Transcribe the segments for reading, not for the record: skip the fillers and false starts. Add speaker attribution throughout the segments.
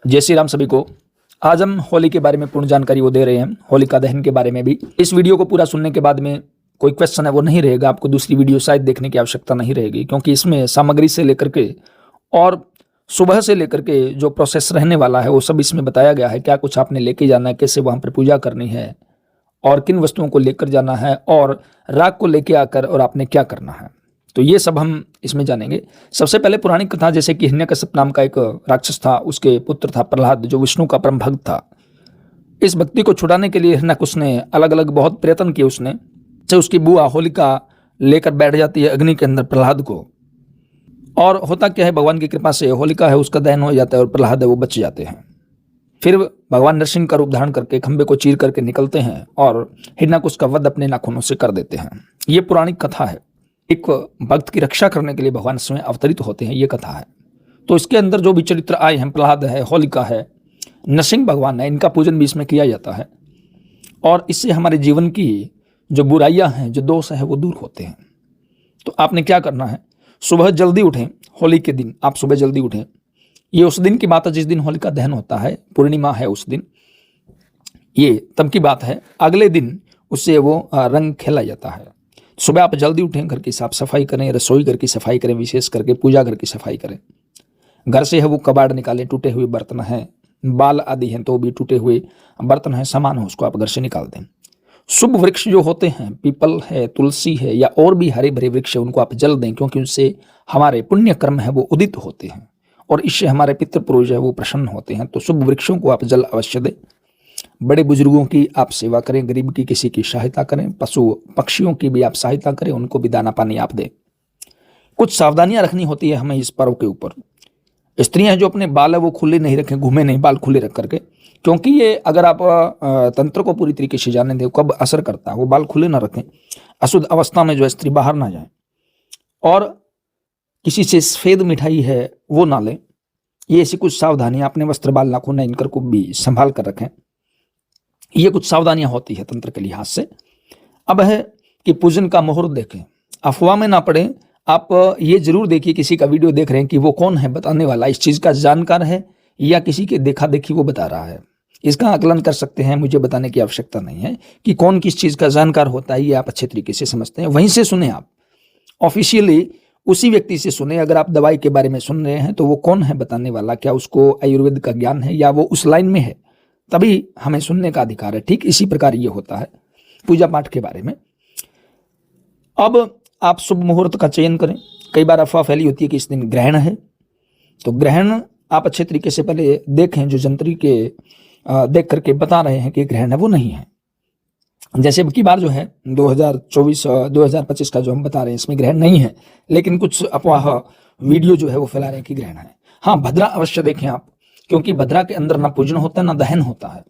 Speaker 1: जय श्री राम सभी को। आज हम होली के बारे में पूर्ण जानकारी वो दे रहे हैं, होलिका दहन के बारे में भी। इस वीडियो को पूरा सुनने के बाद में कोई क्वेश्चन है वो नहीं रहेगा, आपको दूसरी वीडियो शायद देखने की आवश्यकता नहीं रहेगी, क्योंकि इसमें सामग्री से लेकर के और सुबह से लेकर के जो प्रोसेस रहने वाला है वो सब इसमें बताया गया है। क्या कुछ आपने लेके जाना है, कैसे वहाँ पर पूजा करनी है और किन वस्तुओं को लेकर जाना है और राग को लेके आकर और आपने क्या करना है, तो ये सब हम इसमें जानेंगे। सबसे पहले पुरानी कथा, जैसे कि हिरण्यकश्यप नाम का एक राक्षस था, उसके पुत्र था प्रहलाद, जो विष्णु का परम भक्त था। इस भक्ति को छुड़ाने के लिए हिरण्यकश्यप ने अलग अलग बहुत प्रयत्न किए। उसने से उसकी बुआ होलिका लेकर बैठ जाती है अग्नि के अंदर प्रहलाद को, और होता क्या है, भगवान की कृपा से होलिका है उसका दहन हो जाता है और प्रहलाद है वो बच जाते हैं। फिर भगवान नरसिंह का रूप धारण करके खंबे को चीर करके निकलते हैं और हिरण्यकश्यप का वध अपने नाखूनों से कर देते हैं। ये पुरानी कथा है। एक भक्त की रक्षा करने के लिए भगवान स्वयं अवतरित होते हैं, ये कथा है। तो इसके अंदर जो भी चरित्र आए हैं, प्रहलाद है, होलिका है, नरसिंह भगवान है, इनका पूजन भी इसमें किया जाता है। और इससे हमारे जीवन की जो बुराइयां हैं, जो दोष है, वो दूर होते हैं। तो आपने क्या करना है, सुबह जल्दी उठें। होली के दिन आप सुबह जल्दी उठें। ये उस दिन की बात है जिस दिन होलिका दहन होता है, पूर्णिमा है उस दिन, ये तब की बात है। अगले दिन उससे वो रंग खेला जाता है। सुबह आप जल्दी उठें, घर की साफ सफाई करें, रसोई घर की सफाई करें, विशेष करके पूजा घर की सफाई करें। घर से है वो कबाड़ निकालें, टूटे हुए बर्तन हैं, बाल आदि हैं तो भी टूटे हुए बर्तन हैं, सामान हो उसको आप घर से निकाल दें। शुभ वृक्ष जो होते हैं, पीपल है, तुलसी है या और भी हरे भरे वृक्ष है, उनको आप जल दें, क्योंकि उनसे हमारे पुण्य कर्म है वो उदित होते हैं और इससे हमारे पितृ पुरुष है वो प्रसन्न होते हैं। तो शुभ वृक्षों को आप जल अवश्य दें। बड़े बुजुर्गों की आप सेवा करें, गरीब की किसी की सहायता करें, पशु पक्षियों की भी आप सहायता करें, उनको भी दाना पानी आप दें। कुछ सावधानियां रखनी होती है हमें इस पर्व के ऊपर। स्त्रियां जो अपने बाल है वो खुले नहीं रखें, घूमे नहीं बाल खुले रख करके, क्योंकि ये अगर आप तंत्र को पूरी तरीके से जाने दें कब असर करता है। वो बाल खुले ना रखें, अशुद्ध अवस्था में जो है स्त्री बाहर ना जाए, और किसी से सफेद मिठाई है वो ना लें। ये ऐसी कुछ सावधानियां, अपने वस्त्र बाल नाखून इनकर को भी संभाल कर रखें। ये कुछ सावधानियां होती है तंत्र के लिहाज से। अब है कि पूजन का मुहूर्त देखें, अफवाह में ना पड़े। आप ये जरूर देखिए, किसी का वीडियो देख रहे हैं कि वो कौन है बताने वाला, इस चीज का जानकार है या किसी के देखा देखी वो बता रहा है। इसका आकलन कर सकते हैं, मुझे बताने की आवश्यकता नहीं है कि कौन किस चीज का जानकार होता है, ये आप अच्छे तरीके से समझते हैं। वहीं से सुने आप, ऑफिशियली उसी व्यक्ति से सुने। अगर आप दवाई के बारे में सुन रहे हैं तो वो कौन है बताने वाला, क्या उसको आयुर्वेद का ज्ञान है या वो उस लाइन में है, तभी हमें सुनने का अधिकार है। ठीक इसी प्रकार ये होता है पूजा पाठ के बारे में। अब आप शुभ मुहूर्त का चयन करें। कई बार अफवाह फैली होती है कि इस दिन ग्रहण है, तो ग्रहण आप अच्छे तरीके से पहले देखें। जो जंत्री के देख करके बता रहे हैं कि ग्रहण है वो नहीं है। जैसे की बार जो है 2024-2025 का जो हम बता रहे हैं इसमें ग्रहण नहीं है, लेकिन कुछ अफवाह वीडियो जो है वो फैला रहे हैं कि ग्रहण है। हाँ, भद्रा अवश्य देखें आप, क्योंकि भद्रा के अंदर ना पूजन होता है ना दहन होता है।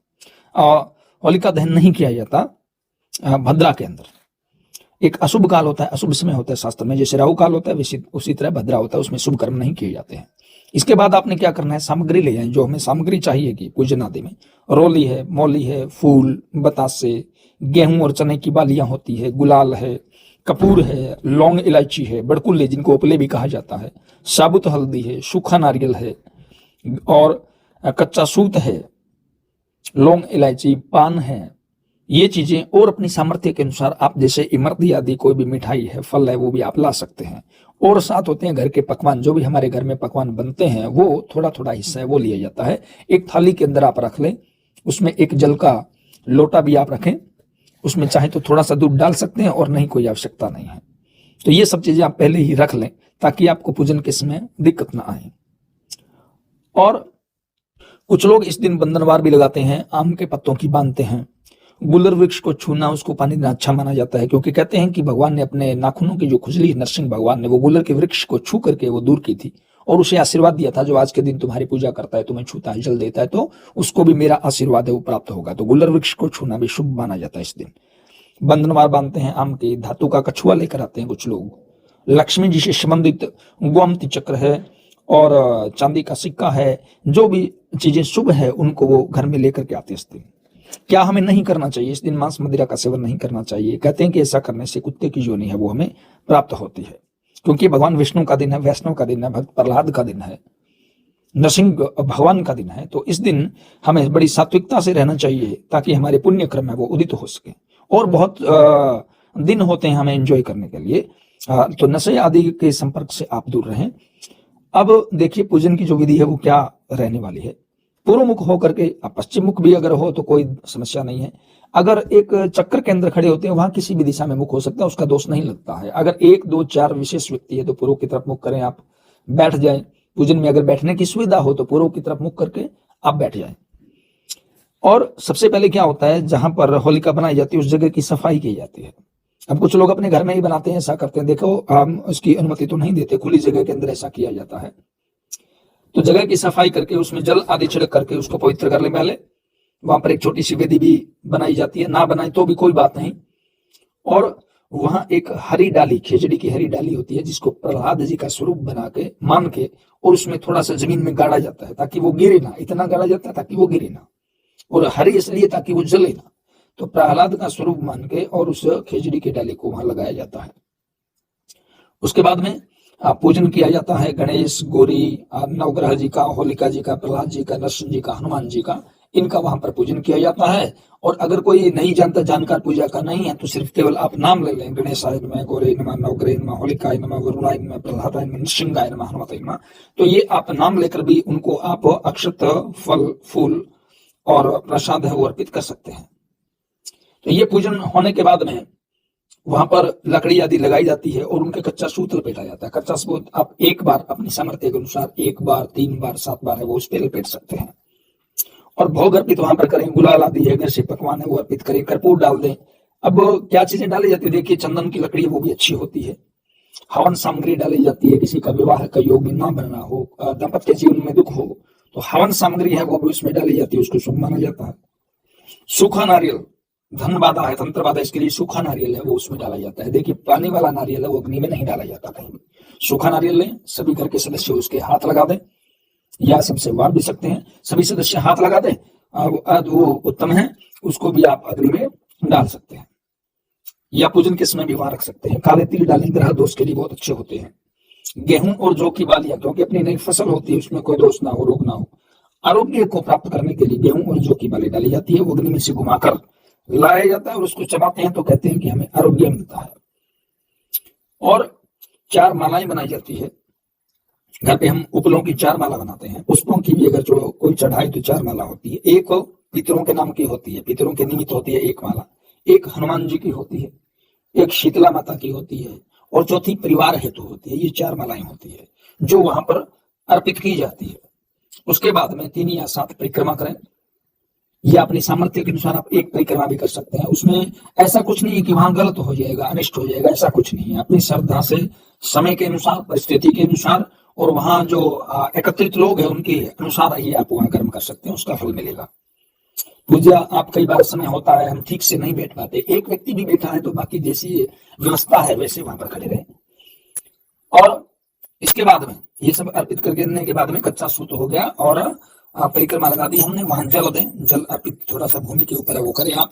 Speaker 1: होलिका दहन नहीं किया जाता भद्रा के अंदर। एक अशुभ काल होता है, अशुभ समय होता है शास्त्र में, जैसे राहु काल होता है वैसे उसी तरह भद्रा होता है, उसमें शुभ कर्म नहीं किए जाते हैं। इसके बाद आपने क्या करना है, सामग्री ले जाए। जो हमें सामग्री चाहिए कि पूजन आदि में रोली है, मौली है, फूल, बतासे, गेहूं और चने की बालियां होती है, गुलाल है, कपूर है, लौंग इलायची है, बड़कुल्ले जिनको उपले भी कहा जाता है, साबुत हल्दी है, सूखा नारियल है और कच्चा सूत है, लौंग इलायची, पान है। ये चीजें और अपनी सामर्थ्य के अनुसार आप जैसे इमरती आदि कोई भी मिठाई है, फल है, वो भी आप ला सकते हैं। और साथ होते हैं घर के पकवान, जो भी हमारे घर में पकवान बनते हैं वो थोड़ा थोड़ा हिस्सा है वो लिया जाता है। एक थाली के अंदर आप रख लें, उसमें एक जल का लोटा भी आप रखें, उसमें चाहे तो थोड़ा सा दूध डाल सकते हैं और नहीं कोई आवश्यकता नहीं है। तो ये सब चीजें आप पहले ही रख लें ताकि आपको पूजन के समय दिक्कत ना आए। और कुछ लोग इस दिन बंधनवार भी लगाते हैं, आम के पत्तों की बांधते हैं। गुलर वृक्ष को छूना, उसको पानी देना अच्छा माना जाता है, क्योंकि कहते हैं कि भगवान ने अपने नाखूनों की जो खुजली, नरसिंह भगवान ने वो गुलर के वृक्ष को छू करके वो दूर की थी और उसे आशीर्वाद दिया था, जो आज के दिन तुम्हारी पूजा करता है, तुम्हें छूता है, जल देता है, तो उसको भी मेरा आशीर्वाद है वो प्राप्त होगा। तो गुलर वृक्ष को छूना भी शुभ माना जाता है इस दिन। बंधनवार बांधते हैं आम के, धातु का कछुआ लेकर आते हैं कुछ लोग, लक्ष्मी जी से संबंधित गोमती चक्र है और चांदी का सिक्का है, जो भी चीजें शुभ है उनको वो घर में लेकर के आते हैं इस दिन। क्या हमें नहीं करना चाहिए इस दिन, मांस मदिरा का सेवन नहीं करना चाहिए। कहते हैं कि ऐसा करने से कुत्ते की योनि है वो हमें प्राप्त होती है, क्योंकि भगवान विष्णु का दिन है, वैष्णव का दिन है, भक्त प्रहलाद का दिन है। नरसिंह भगवान का दिन है, तो इस दिन हमें बड़ी सात्विकता से रहना चाहिए ताकि हमारे पुण्य क्रम है वो उदित हो सके। और बहुत दिन होते हैं हमें एंजॉय करने के लिए, तो नशे आदि के संपर्क से आप दूर रहें। अब देखिए पूजन की जो विधि है वो क्या रहने वाली है। पूर्व मुख होकर के, आप पश्चिम मुख भी अगर हो तो कोई समस्या नहीं है। अगर एक चक्र के अंदर खड़े होते हैं वहां किसी भी दिशा में मुख हो सकता है, उसका दोष नहीं लगता है। अगर 1, 2, 4 विशेष व्यक्ति है तो पूर्व की तरफ मुख करें, आप बैठ जाए। पूजन में अगर बैठने की सुविधा हो तो पूर्व की तरफ मुख करके आप बैठ जाए। और सबसे पहले क्या होता है, जहां पर होलिका बनाई जाती है उस जगह की सफाई की जाती है। अब कुछ लोग अपने घर में ही बनाते हैं, ऐसा करते हैं, देखो हम उसकी अनुमति तो नहीं देते, खुली जगह के अंदर ऐसा किया जाता है। तो जगह की सफाई करके उसमें जल आदि छिड़क करके उसको पवित्र कर ले पहले। वहां पर एक छोटी सी वेदी भी बनाई जाती है, ना बनाए तो भी कोई बात नहीं। और वहां एक हरी डाली, खिचड़ी की हरी डाली होती है जिसको प्रहलाद जी का स्वरूप बना के मान के, और उसमें थोड़ा सा जमीन में गाड़ा जाता है ताकि वो गिरे ना, इतना गाड़ा जाता है ताकि वो गिरे ना, और हरी इसलिए ताकि वो जले ना। तो प्रहलाद का स्वरूप मान के और उस खिचड़ी की डाली को वहां लगाया जाता है। उसके बाद में पूजन किया जाता है गणेश, गौरी, नवग्रह जी का, होलिका जी का, प्रहलाद जी का, नरसिंह जी का, हनुमान जी का, इनका वहां पर पूजन किया जाता है। और अगर कोई नहीं जानता, जानकार पूजा का नहीं है, तो सिर्फ केवल आप नाम ले लें, गणेशाय नमः, गौरी नमः, नवग्रह नमः, होलिकाय नमः, वरुणाय नमः, प्रहलादाय नमः, नृसिंहाय नमः, हनुमते नमः। तो ये आप नाम लेकर भी उनको आप अक्षत, फल, फूल और प्रसाद है वो अर्पित कर सकते हैं। तो ये पूजन होने के बाद में वहां पर लकड़ी आदि लगाई जाती है और उनके कच्चा सूत लपेटा जाता है। कच्चा सूत आप एक बार अपनी सामर्थ्य के अनुसार 1 बार, 3 बार, 7 बार है वो उस पर लपेट सकते हैं। और भोग अर्पित वहां पर करें, गुलाल आदि है, घर से पकवान है वो अर्पित करें, कर्पूर डाल दें। अब क्या चीजें डाली जाती है, देखिए चंदन की लकड़ी वो भी अच्छी होती है। हवन सामग्री डाली जाती है, किसी का विवाह का योग ना बनना हो, दाम्पत्य जीवन में दुख हो तो हवन सामग्री है वो भी उसमें डाली जाती है, उसको शुभ माना जाता है। सूखा नारियल, धन बाधा है, तंत्र बाधा, इसके लिए सूखा नारियल है वो उसमें डाला जाता है। देखिए पानी वाला नारियल है वो अग्नि में नहीं डाला जाता कहीं भी। सूखा नारियल लें, सभी घर के सदस्य उसके हाथ लगा दें, या सबसे वार भी सकते हैं, सभी सदस्य हाथ लगा दें, वो उत्तम है, उसको भी आप अग्नि में डाल सकते हैं। या पूजन के समय भी वहां रख सकते हैं। काले तिल डालें, ग्रह दोष के लिए बहुत अच्छे होते हैं। गेहूं और जौ की बालियां, क्योंकि अपनी नई फसल होती है उसमें कोई दोष ना हो, रोग ना हो, आरोग्य को प्राप्त करने के लिए गेहूं और जौ की बाली डाली जाती है। वो अग्नि में से घुमाकर लाया जाता है और उसको चबाते हैं तो कहते हैं कि हमें आरोग्य मिलता है। और 4 मालाएं बनाई जाती है। घर पे हम उपलों की 4 माला बनाते हैं। पुष्पों की भी अगर जो कोई चढ़ाए तो 4 माला होती है। एक पितरों के नाम की होती है, पितरों के निमित्त होती है 1 माला, एक हनुमान जी की होती है, एक शीतला माता की होती है, और चौथी परिवार हेतु होती है। ये 4 मालाएं होती है जो वहां पर अर्पित की जाती है। उसके बाद में 3 या 7 परिक्रमा करें, या अपनी सामर्थ्य के अनुसार आप 1 परिक्रमा भी कर सकते हैं। उसमें ऐसा कुछ नहीं है कि वहां गलत हो जाएगा, अनिष्ट हो जाएगा, ऐसा कुछ नहीं है। अपनी श्रद्धा से, समय के अनुसार, परिस्थिति के अनुसार, और वहां जो एकत्रित लोग हैं उनके अनुसार ही आप वहां कर्म कर सकते हैं, उसका फल मिलेगा। पूजा आप कई बार समय होता है हम ठीक से नहीं बैठ पाते, एक व्यक्ति भी बैठा है तो बाकी जैसी व्यवस्था है वैसे वहां पर खड़े रहे। और इसके बाद में ये सब अर्पित करने के बाद में कच्चा सूत हो गया और परिक्रमा लगा दी हमने, वहां जल दें, जल अर्पित थोड़ा सा भूमि के ऊपर है वो करें आप,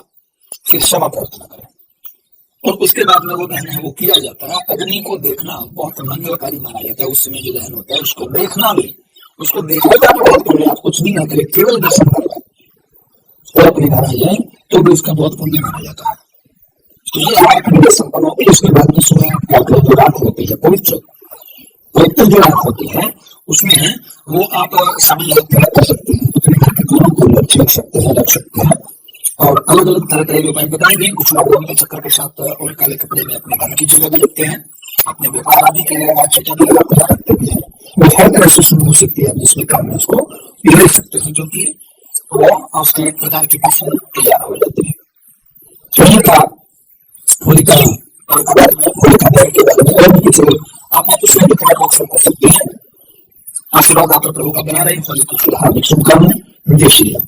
Speaker 1: फिर क्षमा प्रार्थना करें। और उसके बाद में वो दहन है वो किया जाता है। अग्नि को देखना बहुत मंगलकारी माना जाता है। उस समय जो दहन होता है उसको देखना भी, उसको देखने का भी बहुत पुण्य, आप कुछ भी ना करें, केवल दर्शन करें और अपने घर आ जाए तो भी उसका बहुत पुण्य माना जाता है। तो ये हमारे पुण्य संपन्न होती है। उसके बाद में सुबह जो रात होती है, पवित्र जो रात होती है उसमें वो आप सभी कर सकते हैं, अपने घर के गुरु को रख सकते हैं, रख सकते हैं। और अलग अलग तरह के उपाय बताएंगे। कुछ लोग रंग चक्र के साथ और काले कपड़े में अपने धन की जगह भी रखते हैं, अपने व्यापार आदि के लिए रखते भी हैं। वो हर तरह से शुरू हो सकती है, जिसमें काम में उसको ले सकते हैं, क्योंकि वो उसके एक प्रकार की खुशबू तैयार हो जाती है। तो ये था होलिका दहन के बारे में। और भी कुछ आप उसमें भी कमेंट बॉक्स में कर सकते हैं। आशीर्वाद आप प्रभु का बना रहे। होली की हार्दिक शुभकामनाएं। जय श्री राम।